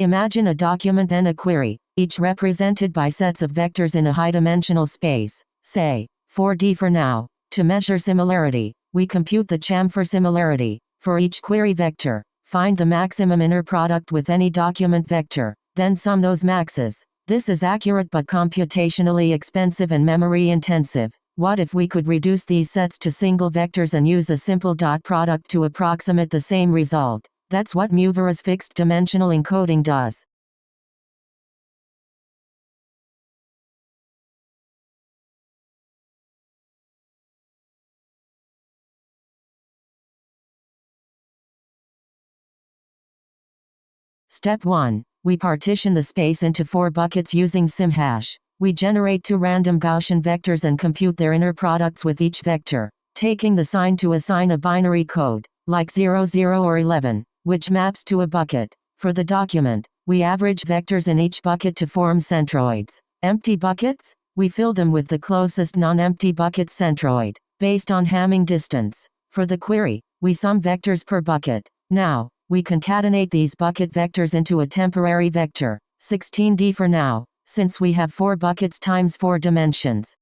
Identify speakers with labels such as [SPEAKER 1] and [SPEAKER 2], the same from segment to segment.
[SPEAKER 1] Imagine a document and a query, each represented by sets of vectors in a high-dimensional space, say, 4D for now. To measure similarity, we compute the chamfer similarity. For each query vector, find the maximum inner product with any document vector, then sum those maxes. This is accurate but computationally expensive and memory-intensive. What if we could reduce these sets to single vectors and use a simple dot product to approximate the same result? That's what MUVERA's fixed dimensional encoding does. Step 1. We partition the space into 4 buckets using SimHash. We generate 2 random Gaussian vectors and compute their inner products with each vector, taking the sign to assign a binary code, like 00 or 11, which maps to a bucket. For the document, we average vectors in each bucket to form centroids. Empty buckets? We fill them with the closest non-empty bucket centroid, based on Hamming distance. For the query, we sum vectors per bucket. Now, we concatenate these bucket vectors into a temporary vector, 16D for now, since we have 4 buckets times 4 dimensions.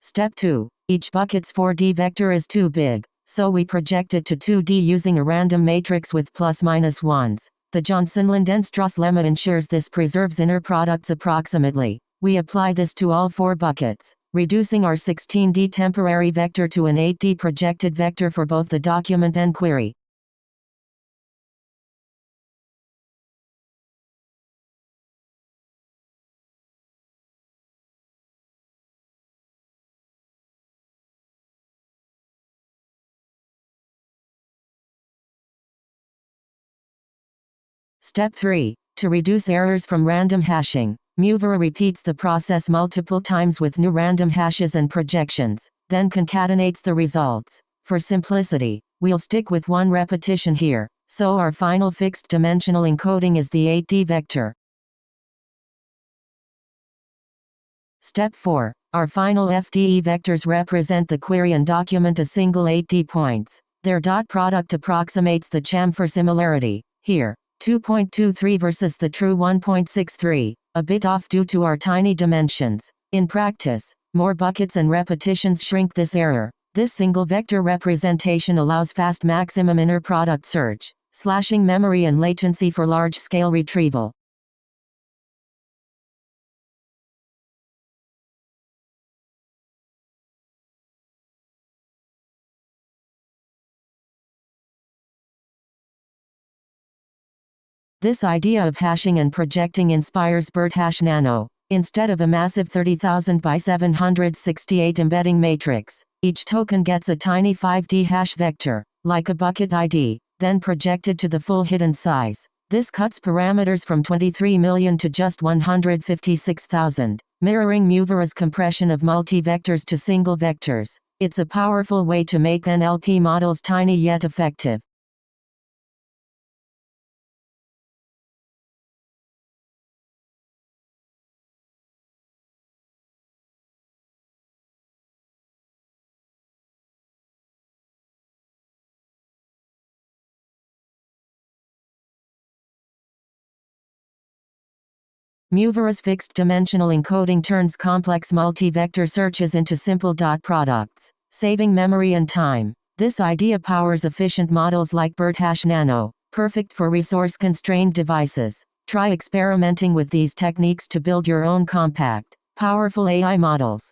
[SPEAKER 1] Step 2. Each bucket's 4D vector is too big, so we project it to 2D using a random matrix with plus-minus ones. The Johnson-Lindenstrass lemma ensures this preserves inner products approximately. We apply this to all 4 buckets, reducing our 16D temporary vector to an 8D projected vector for both the document and query. Step 3. To reduce errors from random hashing, MUVERA repeats the process multiple times with new random hashes and projections, then concatenates the results. For simplicity, we'll stick with 1 repetition here, so our final fixed dimensional encoding is the 8D vector. Step 4. Our final FDE vectors represent the query and document as single 8D points. Their dot product approximates the chamfer similarity, here, 2.23 versus the true 1.63, a bit off due to our tiny dimensions. In practice, more buckets and repetitions shrink this error. This single vector representation allows fast maximum inner product search, slashing memory and latency for large-scale retrieval. This idea of hashing and projecting inspires BERT Nano. Instead of a massive 30,000 by 768 embedding matrix, each token gets a tiny 5D hash vector, like a bucket ID, then projected to the full hidden size. This cuts parameters from 23 million to just 156,000, mirroring MUVERA's compression of multi-vectors to single vectors. It's a powerful way to make NLP models tiny yet effective. MUVERA's fixed dimensional encoding turns complex multi-vector searches into simple dot products, saving memory and time. This idea powers efficient models like BERT Nano, perfect for resource-constrained devices. Try experimenting with these techniques to build your own compact, powerful AI models.